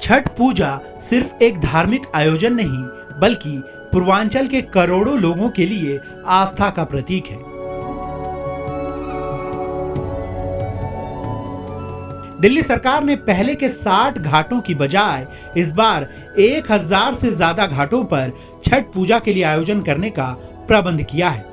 छठ पूजा सिर्फ एक धार्मिक आयोजन नहीं बल्कि पूर्वांचल के करोड़ों लोगों के लिए आस्था का प्रतीक है। दिल्ली सरकार ने पहले के 60 घाटों की बजाय इस बार 1000 से ज्यादा घाटों पर छठ पूजा के लिए आयोजन करने का प्रबंध किया है।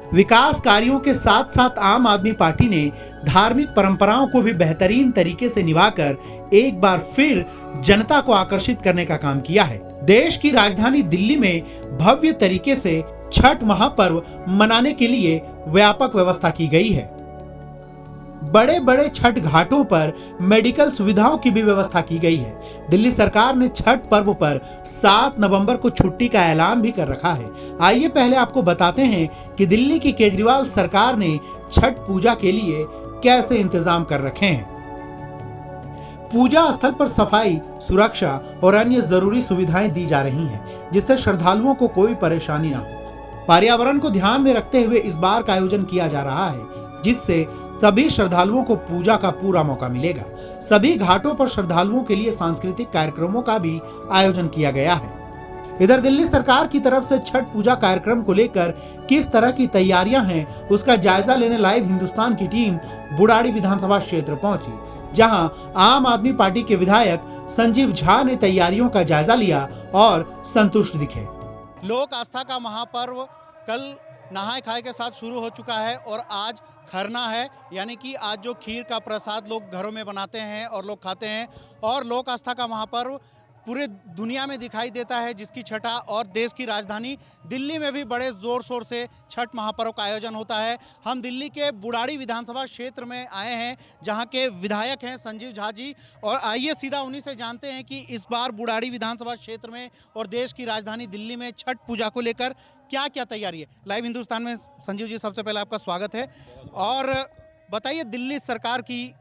विकास कार्यों के साथ साथ आम आदमी पार्टी ने धार्मिक परंपराओं को भी बेहतरीन तरीके से निभाकर एक बार फिर जनता को आकर्षित करने का काम किया है। देश की राजधानी दिल्ली में भव्य तरीके से छठ महापर्व मनाने के लिए व्यापक व्यवस्था की गई है। बड़े बड़े छठ घाटों पर मेडिकल सुविधाओं की भी व्यवस्था की गई है। दिल्ली सरकार ने छठ पर्व पर 7 नवंबर को छुट्टी का ऐलान भी कर रखा है। आइए पहले आपको बताते हैं कि दिल्ली की केजरीवाल सरकार ने छठ पूजा के लिए कैसे इंतजाम कर रखे हैं। पूजा स्थल पर सफाई, सुरक्षा और अन्य जरूरी सुविधाएं दी जा रही हैं, जिससे श्रद्धालुओं को कोई परेशानी ना हो। पर्यावरण को ध्यान में रखते हुए इस बार का आयोजन किया जा रहा है, जिससे सभी श्रद्धालुओं को पूजा का पूरा मौका मिलेगा। सभी घाटों पर श्रद्धालुओं के लिए सांस्कृतिक कार्यक्रमों का भी आयोजन किया गया है। इधर दिल्ली सरकार की तरफ से छठ पूजा कार्यक्रम को लेकर किस तरह की तैयारियां हैं, उसका जायजा लेने लाइव हिंदुस्तान की टीम बुढ़ाड़ी विधानसभा क्षेत्र पहुंची, जहां आम आदमी पार्टी के विधायक संजीव झा ने तैयारियों का जायजा लिया और संतुष्ट दिखे। लोक आस्था का महापर्व कल नहाय खाए के साथ शुरू हो चुका है और आज खरना है, यानी कि आज जो खीर का प्रसाद लोग घरों में बनाते हैं और लोग खाते हैं। और लोक आस्था का महापर्व पूरे दुनिया में दिखाई देता है, जिसकी छठा और देश की राजधानी दिल्ली में भी बड़े ज़ोर शोर से छठ महापर्व का आयोजन होता है। हम दिल्ली के बुढ़ाड़ी विधानसभा क्षेत्र में आए हैं, जहां के विधायक हैं संजीव झा जी, और आइए सीधा उन्हीं से जानते हैं कि इस बार बुढ़ाड़ी विधानसभा क्षेत्र में और देश की राजधानी दिल्ली में छठ पूजा को लेकर क्या क्या तैयारी है। लाइव हिंदुस्तान में संजीव जी, सबसे पहले आपका स्वागत है और बताइए दिल्ली सरकार की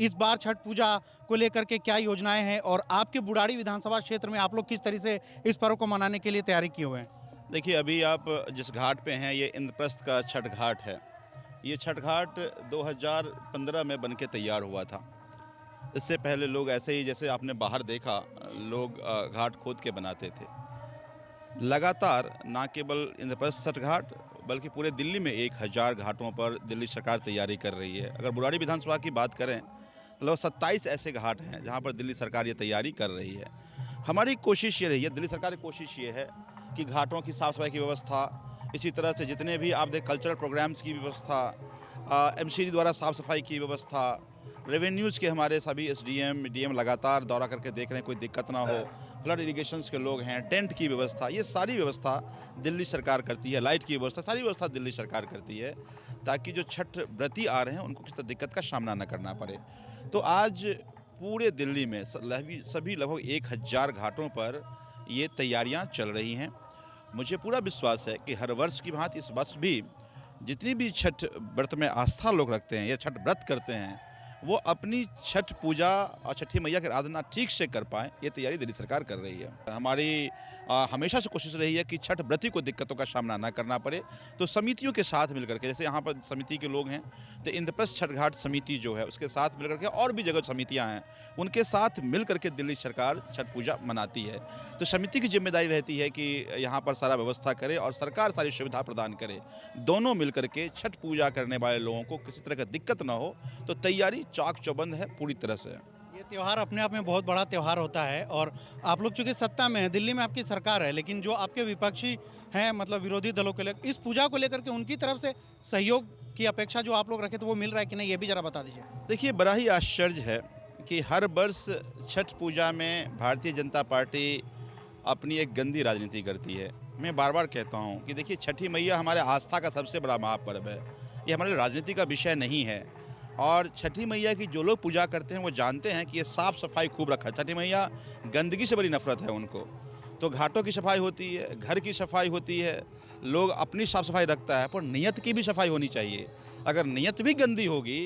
इस बार छठ पूजा को लेकर के क्या योजनाएं हैं और आपके बुढ़ाड़ी विधानसभा क्षेत्र में आप लोग किस तरह से इस पर्व को मनाने के लिए तैयारी किए हुए हैं। देखिए, अभी आप जिस घाट पे हैं ये इंद्रप्रस्थ का छठ घाट है। ये छठ घाट 2015 में बनके तैयार हुआ था। इससे पहले लोग ऐसे ही, जैसे आपने बाहर देखा, लोग घाट खोद के बनाते थे। लगातार ना केवल इंद्रप्रस्थ छठ घाट बल्कि पूरे दिल्ली में 1000 घाटों पर दिल्ली सरकार तैयारी कर रही है। अगर बुढ़ाड़ी विधानसभा की बात करें तो लगभग 27 ऐसे घाट हैं जहां पर दिल्ली सरकार ये तैयारी कर रही है। हमारी कोशिश ये रही है, दिल्ली सरकार की कोशिश ये है कि घाटों की साफ़ सफाई की व्यवस्था, इसी तरह से जितने भी आप देख कल्चरल प्रोग्राम्स की व्यवस्था, एमसीडी द्वारा साफ़ सफाई की व्यवस्था, रेवेन्यूज़ के हमारे सभी एसडीएम, डीएम लगातार दौरा करके देख रहे हैं कोई दिक्कत ना हो। फ्लड इरिगेशंस के लोग हैं, टेंट की व्यवस्था, ये सारी व्यवस्था दिल्ली सरकार करती है। लाइट की व्यवस्था, सारी व्यवस्था दिल्ली सरकार करती है, ताकि जो छठ व्रती आ रहे हैं उनको किसी दिक्कत का सामना न करना पड़े। तो आज पूरे दिल्ली में सभी लगभग 1000 घाटों पर ये तैयारियां चल रही हैं। मुझे पूरा विश्वास है कि हर वर्ष की भांति इस वर्ष भी जितनी भी छठ व्रत में आस्था लोग रखते हैं या छठ व्रत करते हैं, वो अपनी छठ पूजा और छठी मैया की आराधना ठीक से कर पाएँ, ये तैयारी दिल्ली सरकार कर रही है। हमारी हमेशा से कोशिश रही है कि छठ व्रती को दिक्कतों का सामना ना करना पड़े, तो समितियों के साथ मिलकर के, जैसे यहाँ पर समिति के लोग हैं तो इंद्रप्रस्थ छठ घाट समिति जो है उसके साथ मिलकर के, और भी जगह समितियाँ हैं उनके साथ मिलकर के दिल्ली सरकार छठ पूजा मनाती है। तो समिति की जिम्मेदारी रहती है कि यहाँ पर सारा व्यवस्था करे और सरकार सारी सुविधा प्रदान करे। दोनों मिलकर के छठ पूजा करने वाले लोगों को किसी तरह का दिक्कत ना हो, तो तैयारी चाक चौबंद है पूरी तरह से। ये त्यौहार अपने आप में बहुत बड़ा त्यौहार होता है और आप लोग चूंकि सत्ता में हैं, दिल्ली में आपकी सरकार है, लेकिन जो आपके विपक्षी हैं, मतलब विरोधी दलों के लिए इस पूजा को लेकर के उनकी तरफ से सहयोग की अपेक्षा जो आप लोग रखे, तो वो मिल रहा है कि नहीं, ये भी जरा बता दीजिए। देखिए, बड़ा ही आश्चर्य है कि हर वर्ष छठ पूजा में भारतीय जनता पार्टी अपनी एक गंदी राजनीति करती है। मैं बार बार कहता हूँ कि देखिए, छठी मैया हमारे आस्था का सबसे बड़ा महापर्व है, ये हमारे राजनीति का विषय नहीं है। और छठी मैया की जो लोग पूजा करते हैं वो जानते हैं कि ये साफ़ सफाई खूब रखा है। छठी मैया गंदगी से बड़ी नफरत है उनको। तो घाटों की सफाई होती है, घर की सफाई होती है, लोग अपनी साफ़ सफाई रखता है, पर नीयत की भी सफाई होनी चाहिए। अगर नीयत भी गंदी होगी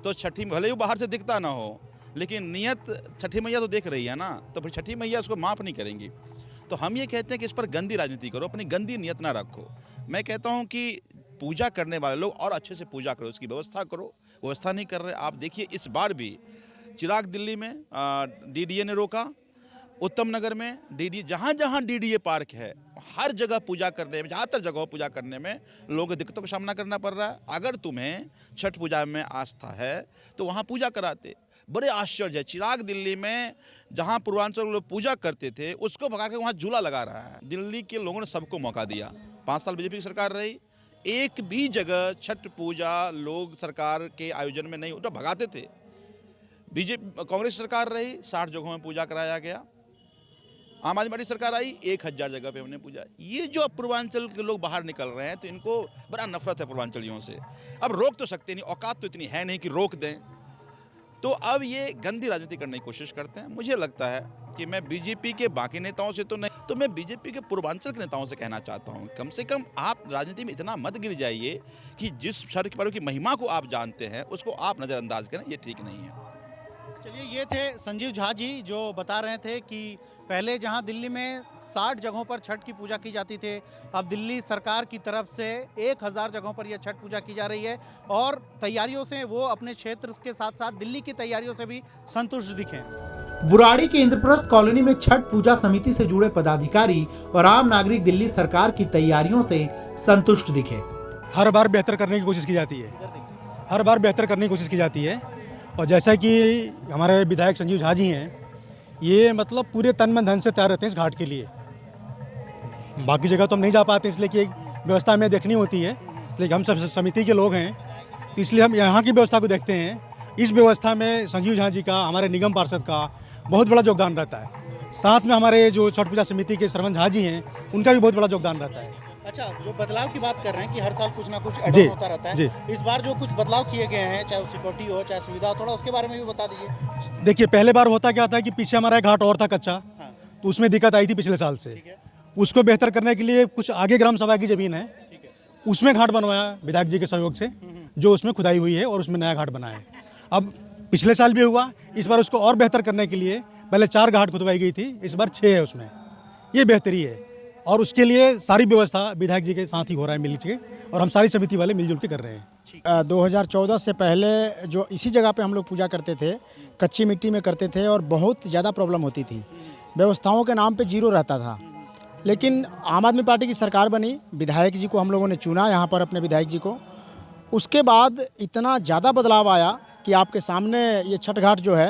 तो छठी, भले ही बाहर से दिखता ना हो, लेकिन नीयत छठी मैया तो देख रही है ना, तो फिर छठी मैया उसको माफ़ नहीं करेंगी। तो हम ये कहते हैं कि इस पर गंदी राजनीति करो, अपनी गंदी नीयत ना रखो। मैं कहता हूँ कि पूजा करने वाले लोग और अच्छे से पूजा करो, उसकी व्यवस्था करो। व्यवस्था नहीं कर रहे, आप देखिए इस बार भी चिराग दिल्ली में डीडीए ने रोका, उत्तम नगर में डीडी, जहाँ जहाँ डीडीए पार्क है, हर जगह पूजा करने में, ज़्यादातर जगहों पूजा करने में लोगों को दिक्कतों का सामना करना पड़ रहा है। अगर तुम्हें छठ पूजा में आस्था है तो वहाँ पूजा कराते। बड़े आश्चर्य है, चिराग दिल्ली में जहाँ पूर्वांचल लोग पूजा करते थे उसको भगा के वहाँ झूला लगा रहा है। दिल्ली के लोगों ने सबको मौका दिया, 5 साल बीजेपी की सरकार रही, एक भी जगह छठ पूजा लोग सरकार के आयोजन में नहीं, उल्टा भगाते थे। बीजेपी कांग्रेस सरकार रही, 60 जगहों में पूजा कराया गया। आम आदमी पार्टी सरकार आई, 1000 जगह पे हमने पूजा। ये जो अब पूर्वांचल के लोग बाहर निकल रहे हैं तो इनको बड़ा नफरत है पूर्वांचलियों से। अब रोक तो सकते नहीं, औकात तो इतनी है नहीं कि रोक दें, तो अब ये गंदी राजनीति करने की कोशिश करते हैं। मुझे लगता है कि मैं बीजेपी के बाकी नेताओं से तो नहीं, तो मैं बीजेपी के पूर्वांचल के नेताओं से कहना चाहता हूँ, कम से कम आप राजनीति में इतना मत गिर जाइए कि जिस छठ पर्व की महिमा को आप जानते हैं उसको आप नज़रअंदाज करें, ये ठीक नहीं है। चलिए, ये थे संजीव झा जी जो बता रहे थे कि पहले जहां दिल्ली में 60 जगहों पर छठ की पूजा की जाती थी, अब दिल्ली सरकार की तरफ से 1000 जगहों पर यह छठ पूजा की जा रही है और तैयारियों से वो अपने क्षेत्र के साथ साथ दिल्ली की तैयारियों से भी संतुष्ट दिखे। बुराड़ी के इंद्रप्रस्थ कॉलोनी में छठ पूजा समिति से जुड़े पदाधिकारी और आम नागरिक दिल्ली सरकार की तैयारियों से संतुष्ट दिखे। हर बार बेहतर करने की कोशिश की जाती है, हर बार बेहतर करने की कोशिश की जाती है। और जैसा कि हमारे विधायक संजीव झा जी हैं, ये मतलब पूरे तन मन धन से तैयार रहते हैं इस घाट के लिए। बाकी जगह तो हम नहीं जा पाते, इसलिए कि व्यवस्था हमें देखनी होती है, इसलिए हम सब समिति के लोग हैं, इसलिए हम यहाँ की व्यवस्था को देखते हैं। इस व्यवस्था में संजीव झा जी का, हमारे निगम पार्षद का बहुत बड़ा योगदान रहता है। साथ में हमारे जो छठ पूजा समिति के सरपंच झा जी हैं, उनका भी बहुत बड़ा योगदान रहता है। अच्छा, जो बदलाव की बात कर रहे हैं कि हर साल कुछ ना कुछ ऐड होता रहता है, इस बार जो कुछ बदलाव किए गए हैं, चाहे सिक्योरिटी हो चाहे सुविधा हो, थोड़ा उसके बारे में भी बता दीजिए। देखिए, पहले बार होता क्या था कि पीछे हमारा घाट और था कच्चा, तो उसमें दिक्कत आई थी पिछले साल से। उसको बेहतर करने के लिए कुछ आगे ग्राम सभा की जमीन है, उसमें घाट बनवाया विधायक जी के सहयोग से, जो उसमें खुदाई हुई है और उसमें नया घाट बना है। अब पिछले साल भी हुआ, इस बार उसको और बेहतर करने के लिए पहले 4 घाट खुदवाई गई थी, इस बार 6 है उसमें। ये बेहतरी है और उसके लिए सारी व्यवस्था विधायक जी के साथ ही हो रहा है मिल के, और हम सारी समिति वाले मिलजुल के कर रहे हैं। 2014 से पहले जो इसी जगह पे हम लोग पूजा करते थे, कच्ची मिट्टी में करते थे और बहुत ज़्यादा प्रॉब्लम होती थी, व्यवस्थाओं के नाम पे जीरो रहता था। लेकिन आम आदमी पार्टी की सरकार बनी, विधायक जी को हम लोगों ने चुना यहाँ पर, अपने विधायक जी को। उसके बाद इतना ज़्यादा बदलाव आया कि आपके सामने ये छठ घाट जो है,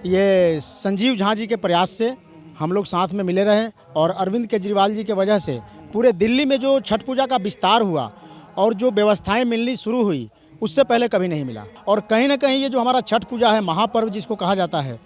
ये संजीव झा जी के प्रयास से हम लोग साथ में मिले रहे और अरविंद केजरीवाल जी के वजह से पूरे दिल्ली में जो छठ पूजा का विस्तार हुआ और जो व्यवस्थाएं मिलनी शुरू हुई, उससे पहले कभी नहीं मिला। और कहीं ना कहीं ये जो हमारा छठ पूजा है, महापर्व जिसको कहा जाता है,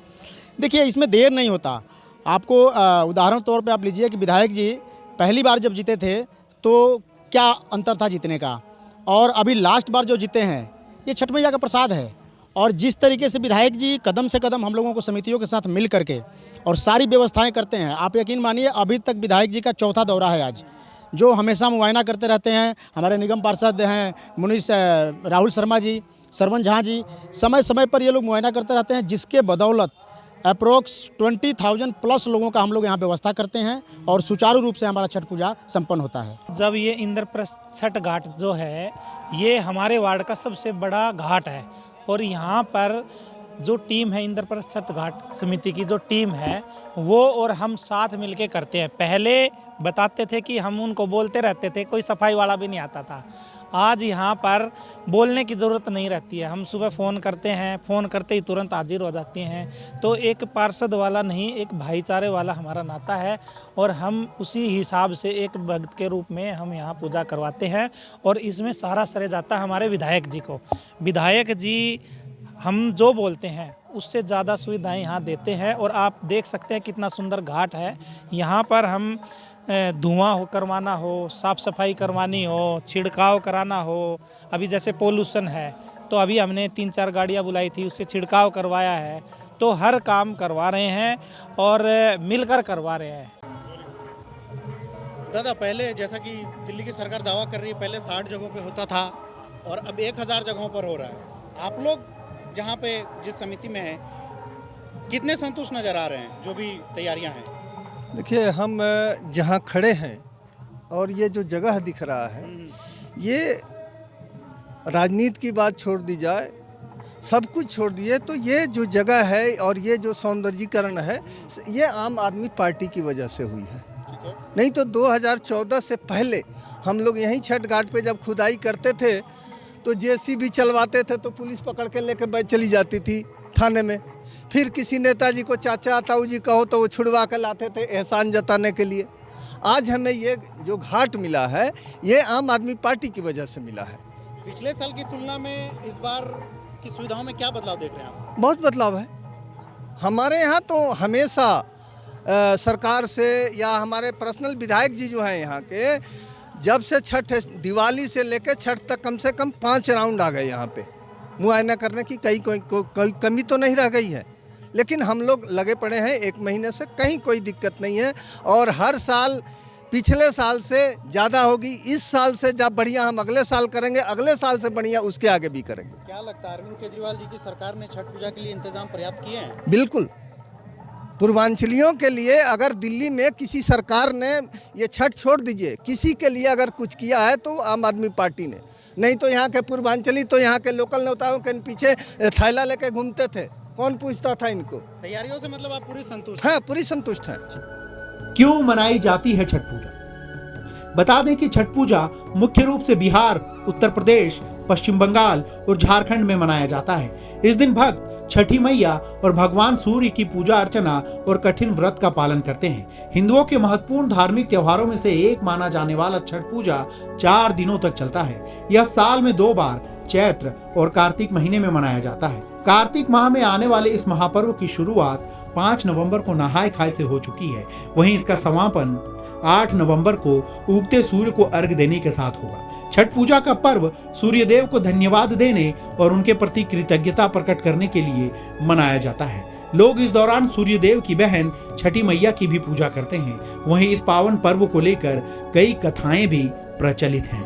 देखिए इसमें देर नहीं होता। आपको उदाहरण तौर पे आप लीजिए कि विधायक जी पहली बार जब जीते थे तो क्या अंतर था जीतने का, और अभी लास्ट बार जो जीते हैं, ये छठ मैया का प्रसाद है। और जिस तरीके से विधायक जी कदम से कदम हम लोगों को समितियों के साथ मिल करके और सारी व्यवस्थाएं करते हैं, आप यकीन मानिए अभी तक विधायक जी का 4था दौरा है आज, जो हमेशा मुआयना करते रहते हैं। हमारे निगम पार्षद हैं मुनीष राहुल शर्मा जी, सरवन झा जी, समय समय पर ये लोग मुआयना करते रहते हैं, जिसके बदौलत अप्रोक्स 20,000 प्लस लोगों का हम लोग यहाँ व्यवस्था करते हैं और सुचारू रूप से हमारा छठ पूजा संपन्न होता है। जब ये इंद्रप्रस्थ छठ घाट जो है, ये हमारे वार्ड का सबसे बड़ा घाट है और यहाँ पर जो टीम है, इंद्रप्रस्थ छठ घाट समिति की जो टीम है, वो और हम साथ मिलके करते हैं। पहले बताते थे कि हम उनको बोलते रहते थे, कोई सफाई वाला भी नहीं आता था। आज यहाँ पर बोलने की ज़रूरत नहीं रहती है, हम सुबह फ़ोन करते हैं, फ़ोन करते ही तुरंत हाजिर हो जाती हैं। तो एक पार्षद वाला नहीं, एक भाईचारे वाला हमारा नाता है और हम उसी हिसाब से एक भक्त के रूप में हम यहाँ पूजा करवाते हैं। और इसमें सारा श्रेय जाता है हमारे विधायक जी को। विधायक जी हम जो बोलते हैं उससे ज़्यादा सुविधाएं यहाँ देते हैं और आप देख सकते हैं कितना सुंदर घाट है। यहाँ पर हम धुआं हो करवाना हो, साफ़ सफाई करवानी हो, छिड़काव कराना हो, अभी जैसे पोल्यूशन है तो अभी हमने 3-4 गाड़ियाँ बुलाई थी, उससे छिड़काव करवाया है। तो हर काम करवा रहे हैं और मिलकर करवा रहे हैं। दादा, पहले जैसा कि दिल्ली की सरकार दावा कर रही है, पहले 60 जगहों पे होता था और अब 1000 जगहों पर हो रहा है। आप लोग जहाँ पे जिस समिति में हैं, कितने संतुष्ट नज़र आ रहे हैं जो भी तैयारियाँ हैं? देखिए, हम जहाँ खड़े हैं और ये जो जगह दिख रहा है, ये राजनीति की बात छोड़ दी जाए सब कुछ छोड़ दिए। तो ये जो जगह है और ये जो सौंदर्यीकरण है, ये आम आदमी पार्टी की वजह से हुई है। नहीं तो 2014 से पहले हम लोग यहीं छठ घाट पे जब खुदाई करते थे तो जेसीबी चलवाते थे तो पुलिस पकड़ के लेके बैठ चली जाती थी थाने में। फिर किसी नेताजी को चाचा ताऊ जी कहो तो वो छुड़वा कर लाते थे एहसान जताने के लिए। आज हमें ये जो घाट मिला है ये आम आदमी पार्टी की वजह से मिला है। पिछले साल की तुलना में इस बार की सुविधाओं में क्या बदलाव देख रहे हैं आप? बहुत बदलाव है। हमारे यहाँ तो हमेशा सरकार से या हमारे पर्सनल विधायक जी जो हैं यहाँ के, जब से छठ दिवाली से लेकर छठ तक कम से कम 5 राउंड आ गए यहाँ पे मुआयना करने की। कोई कमी तो नहीं रह गई है, लेकिन हम लोग लगे पड़े हैं 1 महीने से, कहीं कोई दिक्कत नहीं है। और हर साल पिछले साल से ज़्यादा होगी, इस साल से जब बढ़िया हम अगले साल करेंगे, अगले साल से बढ़िया उसके आगे भी करेंगे। क्या लगता है अरविंद केजरीवाल जी की सरकार ने छठ पूजा के लिए इंतजाम पर्याप्त किए हैं? बिल्कुल। पूर्वांचलियों के लिए अगर दिल्ली में किसी सरकार ने, ये छठ छोड़ दीजिए, किसी के लिए अगर कुछ किया है तो आम आदमी पार्टी ने। नहीं तो यहाँ के पूर्वांचली तो यहाँ के लोकल नेताओं के पीछे थैला लेके घूमते थे, कौन पूछता था इनको। तैयारियों से मतलब आप पूरी संतुष्ट? हाँ, पूरी संतुष्ट हैं। क्यों मनाई जाती है छठ पूजा? बता दें कि छठ पूजा मुख्य रूप से बिहार, उत्तर प्रदेश, पश्चिम बंगाल और झारखंड में मनाया जाता है। इस दिन भक्त छठी मैया और भगवान सूर्य की पूजा अर्चना और कठिन व्रत का पालन करते हैं। हिंदुओं के महत्वपूर्ण धार्मिक त्योहारों में से एक माना जाने वाला छठ पूजा 4 दिनों तक चलता है। यह साल में 2 बार चैत्र और कार्तिक महीने में मनाया जाता है। कार्तिक माह में आने वाले इस महापर्व की शुरुआत 5 नवंबर को नहाय खाए से हो चुकी है। वहीं इसका समापन 8 नवंबर को उगते सूर्य को अर्घ्य देने के साथ होगा। छठ पूजा का पर्व सूर्यदेव को धन्यवाद देने और उनके प्रति कृतज्ञता प्रकट करने के लिए मनाया जाता है। लोग इस दौरान सूर्यदेव की बहन छठी मैया की भी पूजा करते हैं। वहीं इस पावन पर्व को लेकर कई कथाएं भी प्रचलित हैं।